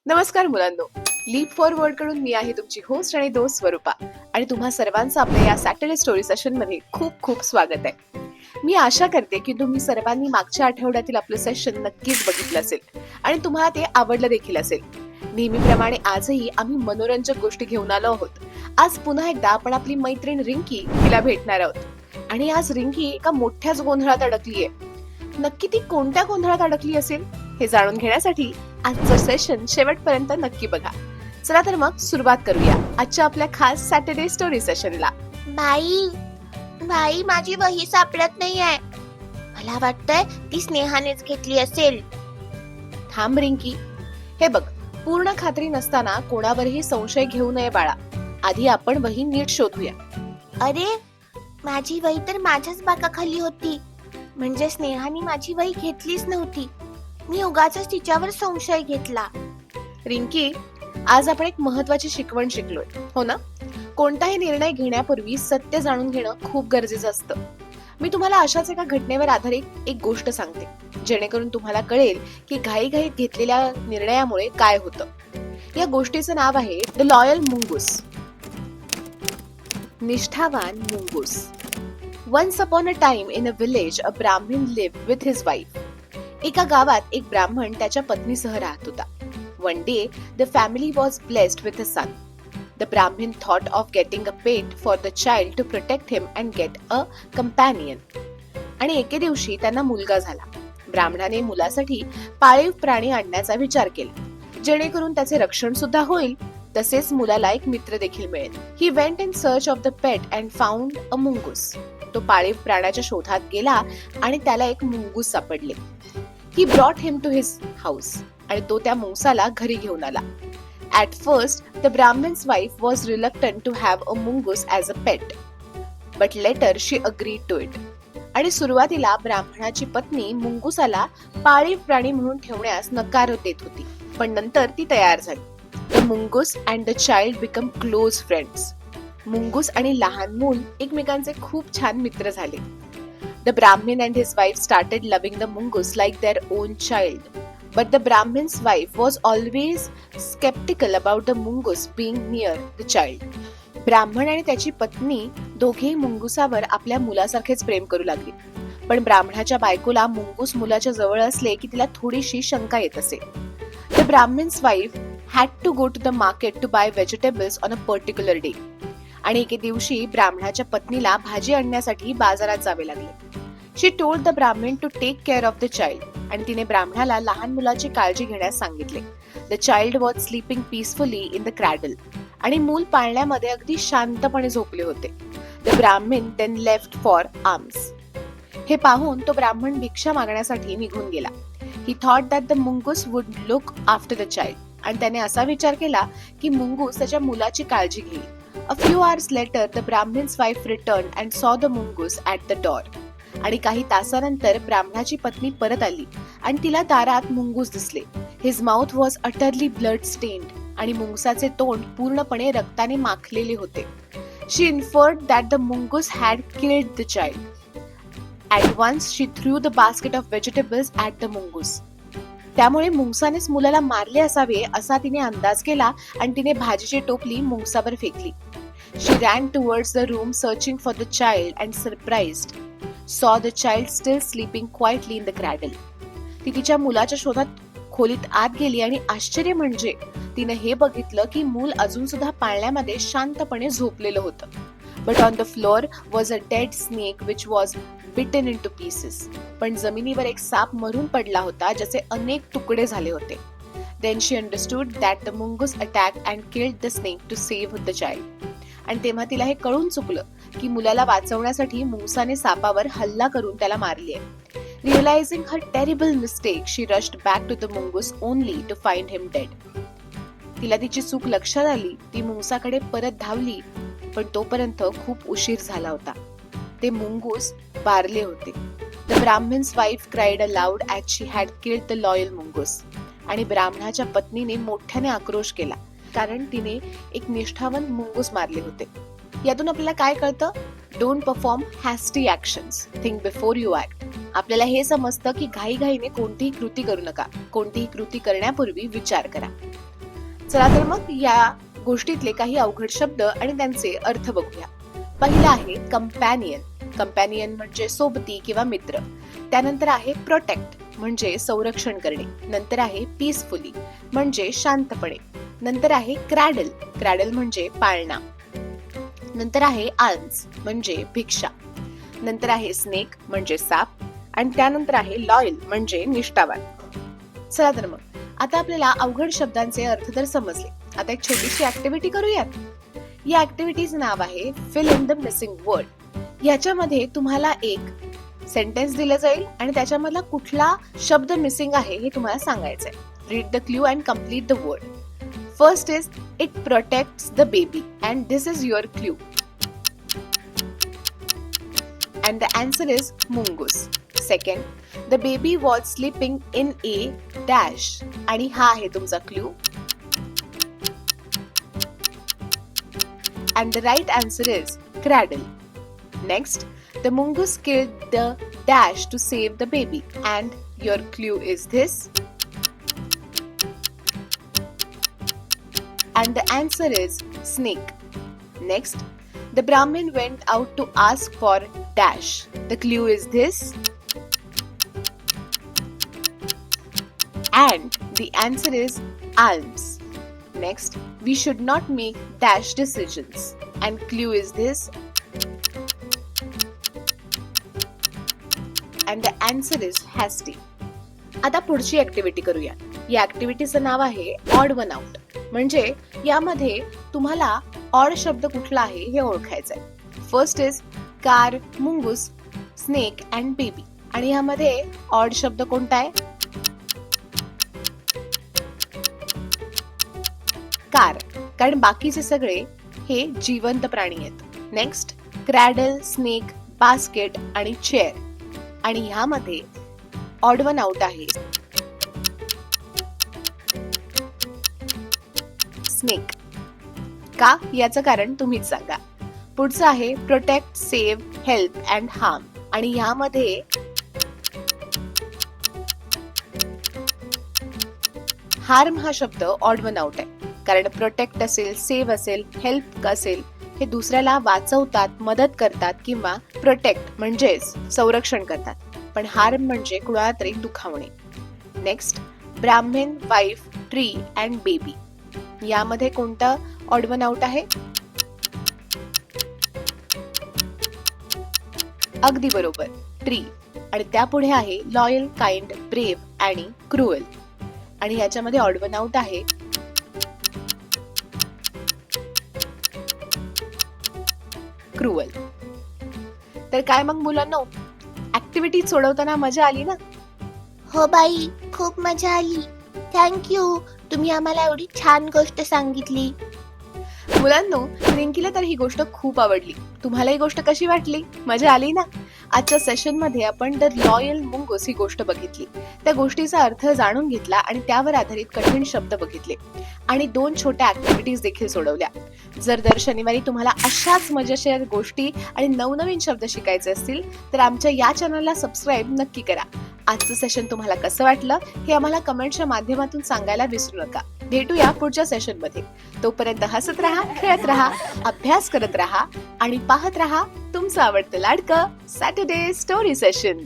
नमस्कार मुलांनो, leaf forward कडून मी आहे तुमची होस्ट आणि दोस्त स्वरूपा आणि तुम्हा सर्वांचं आपल्या या सॅटर्डे स्टोरी सेशन मध्ये खूप खूप स्वागत आहे. मी आशा करते की तुम्ही सर्वांनी मागच्या आठवड्यातील आपलं सेशन नक्कीच बघितलं असेल आणि तुम्हाला ते आवडलं देखील असेल. नेहमीप्रमाणे आजही आम्ही मनोरंजक गोष्टी घेऊन आलो आहोत. आज पुन्हा एकदा आपण आपली मैत्रीण रिंकी हिला भेटणार आहोत आणि आज रिंकी एका मोठ्याच गोंधळात अडकलीये. नक्की ती कोणत्या गोंधळात अडकली असेल हे जाणून घेण्यासाठी आजचं सेशन शेवटपर्यंत नक्की बघा. चला तर मग सुरुवात करूया आजच्या आपल्या खास सॅटर्डे स्टोरी सेशनला. बाई माझी वही सापडत नाहीये. मला वाटतंय ती स्नेहानेच घेतली असेल. थांब रिंकी, हे बघ, पूर्ण खात्री नसताना कोणावरही संशय घेऊ नये बाळा. आधी आपण वही नीट शोधूया. अरे, माझी वही तर माझ्याच बाकाखाली होती. म्हणजे स्नेहाने माझी वही घेतलीच नव्हती. मी उगाचच तिच्यावर संशय घेतला. रिंकी, आज आपण एक महत्वाची शिकवण शिकलोय, हो ना? कोणताही निर्णय घेण्यापूर्वी सत्य जाणून घेणं खूप गरजेचं असतं. मी तुम्हाला अशाच एका घटनेवर आधारित एक गोष्ट सांगते, जेणेकरून तुम्हाला कळेल की घाईघाईत घेतलेल्या निर्णयामुळे काय होतं. या गोष्टीचं नाव आहे द लॉयल मुंगूस. निष्ठावान मुंगूस. Once upon a time in a village, a Brahmin lived with his wife. एका गावात एक ब्राह्मण त्याच्या पत्नीसह राहत होता. One day, the family was blessed with a son. The Brahmin thought of getting a pet for the child to protect him and get a companion. आणि एके दिवशी त्यांना मुलगा झाला. ब्राह्मणाने मुलासाठी पाळीव प्राणी आणण्याचा विचार केला, जेणेकरून त्याचे रक्षण सुद्धा होईल, तसेच मुलाला एक मित्र देखील मिळेल. He went in search of the pet and found a mongoose. तो पाळीव प्राण्याच्या शोधात गेला आणि त्याला एक मुंगूस सापडले. He brought him to his house. आणि तो त्या मुंगसाला घरी घेऊन आला. At first, the Brahmin's wife was reluctant to have a mongoose as a pet. But later she agreed to it. आणि सुरुवातीला ब्राह्मणाची पत्नी मुंगुसाला पाळीव प्राणी म्हणून ठेवण्यास नकार देत होती, पण नंतर ती तयार झाली. The mongoose and the child become close friends. मुंगूस आणि लहान मूल एकमेकांचे खूप छान मित्र झाले. The Brahmin and his wife started loving the mongoose like their own child. But the Brahmin's wife was always skeptical about the mongoose being near the child. ब्राह्मण आणि त्याची पत्नी दोघेही मुंगुसावर आपल्या मुलासारखेच प्रेम करू लागली. पण ब्राह्मणाच्या बायकोला मुंगूस मुलाच्या जवळ असले की तिला थोडीशी शंका येत असे. The Brahmin's wife had to go to the market to buy vegetables on a particular day. आणि एके दिवशी ब्राह्मणाच्या पत्नीला भाजी आणण्यासाठी बाजारात जावे लागले. She told the Brahmin to take care of the child. आणि तिने ब्राह्मणाला लहान मुलाची काळजी घेण्यास सांगितले. The child was sleeping peacefully in the cradle. आणि मूल पाळण्यामध्ये अगदी शांतपणे झोपले होते. The Brahmin then left for alms. हे पाहून तो ब्राह्मण भिक्षा मागण्यासाठी निघून गेला. He thought that the mongoose would look after the child. आणि त्याने असा विचार केला की मुंगूस त्याच्या मुलाची काळजी घेईल. A few hours later, the Brahmin's wife returned and saw the mongoose at the door. आणि काही तासानंतर ब्राह्मणाची पत्नी परत आली आणि तिला दारात मुंगूस दिसले. His mouth was utterly blood stained. आणि मुंगसाचे तोंड पूर्णपणे रक्ताने माखलेले होते. She inferred that the mongoose had killed the child. At once, she threw the basket of vegetables at the mongoose. त्यामुळे मुंगसानेच मुलाला मारले असावे असा तिने अंदाज केला आणि तिने भाजीची टोपली मुंगसावर फेकली. She ran towards the room searching for the child and surprised saw the child still sleeping quietly in the cradle. ती तिच्या मुलाच्या शोधात खोलीत आत गेली आणि आश्चर्य म्हणजे तिने हे बघितलं की मूल अजून सुद्धा पाळण्यामध्ये शांतपणे झोपलेलं होतं. But on the floor was a dead snake which was bitten into pieces. पण जमिनीवर एक साप मरून पडला होता ज्याचे अनेक तुकडे झाले होते. Then she understood that the mongoose attacked and killed the snake to save the child. आणि तेव्हा तिला हे कळून चुकलं की मुलाला वाचवण्यासाठी मुंगसाने सापावर हल्ला करून त्याला मारले. Realizing her terrible mistake, she rushed back to the mongoose only to find him dead. तिला तिची चूक लक्षात आली. ती मुंगसाकडे परत धावली, पण तोपर्यंत खूप उशीर झाला होता. ते मुंगूस वारले होते. The Brahmin's wife cried aloud as she had killed the loyal mongoose. आणि ब्राह्मणाच्या पत्नीने मोठ्याने आक्रोश केला, कारण तिने एक निष्ठावान मुंगूस मारले होते. यातून आपल्याला काय कळतं? Don't perform hasty actions, think before you act. आपल्याला हे समजतं की घाईघाईने कोणतीही कृती करू नका. कोणतीही कृती करण्यापूर्वी विचार करा. चला तर मग या गोष्टीतले काही अवघड शब्द आणि त्यांचे अर्थ बघूया. पहिला आहे कंपॅनियन. कंपॅनियन म्हणजे सोबती किंवा मित्र. त्यानंतर आहे प्रोटेक्ट म्हणजे संरक्षण करणे. नंतर आहे पीसफुली म्हणजे शांतपणे. नंतर आहे क्रॅडल. क्रॅडल म्हणजे पाळणा. नंतर आहे आल्म्स म्हणजे भिक्षा. नंतर आहे स्नेक म्हणजे साप. आणि त्यानंतर आहे लॉयल म्हणजे निष्ठावान. चला तर मग आता आपल्याला अवघड शब्दांचे अर्थ तर समजले. आता एक छोटीशी ऍक्टिव्हिटी करूयात. या ऍक्टिव्हिटीचं नाव आहे fill in the missing word. याच्यामध्ये तुम्हाला एक सेंटेन्स दिलं जाईल आणि त्याच्यामधला कुठला शब्द मिसिंग आहे हे तुम्हाला सांगायचंय. Read the clue and complete the word. First is it protects the baby and this is your clue. And the answer is mongoose. Second, the baby was sleeping in a dash आणि हा आहे तुमचा clue. And the right answer is cradle. Next, the mongoose killed the dash to save the baby and your clue is this. And the answer is snake. Next, the Brahmin went out to ask for dash. The clue is this. And the answer is alms. Next, we should not make dash decisions. And clue is this. And the answer is hasty. आता पुढची activity करूया. या ऍक्टिव्हिटीचं नाव आहे odd one out. म्हणजे यामध्ये तुम्हाला ऑड शब्द कुठला आहे हे ओळखायचंय. First is car, mongoose, snake and baby. आणि यामध्ये ऑड शब्द कोणता आहे? कार, कारण बाकीचे सगळे हे जिवंत प्राणी आहेत. नेक्स्ट, क्रॅडल, स्नेक, बास्केट आणि चेअर. आणि ह्यामध्ये ऑड वन आउट आहे स्नेक. का याचं कारण तुम्हीच सांगा. पुढचं आहे protect, save, help and harm. आणि ह्यामध्ये हार्म हा शब्द ऑड वन आउट आहे. कारण प्रोटेक्ट असेल, सेव्ह असेल, हेल्प असेल हे दुसऱ्याला वाचवतात, मदत करतात किंवा प्रोटेक्ट म्हणजेच संरक्षण करतात. पण हार्म म्हणजे कुणाला तरी दुखावणे. नेक्स्ट, ब्राह्मण, वाईफ, ट्री अँड बेबी. यामध्ये कोणतं ऑड वन आउट आहे? अगदी बरोबर, ट्री. आणि त्यापुढे आहे लॉयल, काइंड, ब्रेव्ह आणि क्रुअल. आणि याच्यामध्ये ऑड वन आउट आहे क्रुअल. तर काय मग मुलांनो, ऍक्टिव्हिटी सोडवताना मजा आली ना? हो बाई, खूप मजा आली. थँक्यू, तुम्ही आम्हाला एवढी छान गोष्ट सांगितली. मुलांनो, रिंकीला तर ही गोष्ट खूप आवडली. तुम्हाला ही गोष्ट कशी वाटली? मजा आली ना? आजच्या सेशन मध्ये आपण द लॉयल मुंगूस ही गोष्ट बघितली. त्या गोष्टीचा अर्थ जाणून घेतला आणि त्यावर आधारित कठीण शब्द बघितले आणि 2 छोट्या ऍक्टिव्हिटीज देखील सोडवल्या. जर दर शनिवारी तुम्हाला अशाच मजेशीर गोष्टी आणि नवनवीन शब्द शिकायचे असतील तर आमच्या या चॅनलला सबस्क्राईब नक्की करा. आजचं सेशन तुम्हाला कसं वाटलं हे आम्हाला कमेंटच्या माध्यमातून सांगायला विसरू नका. भेटूया पुढच्या सेशन मध्ये. तोपर्यंत हसत राहा, खेळत राहा, अभ्यास करत राहा आणि पाहत राहा तुमचं आवडतं लाडकं सॅटर्डे स्टोरी सेशन.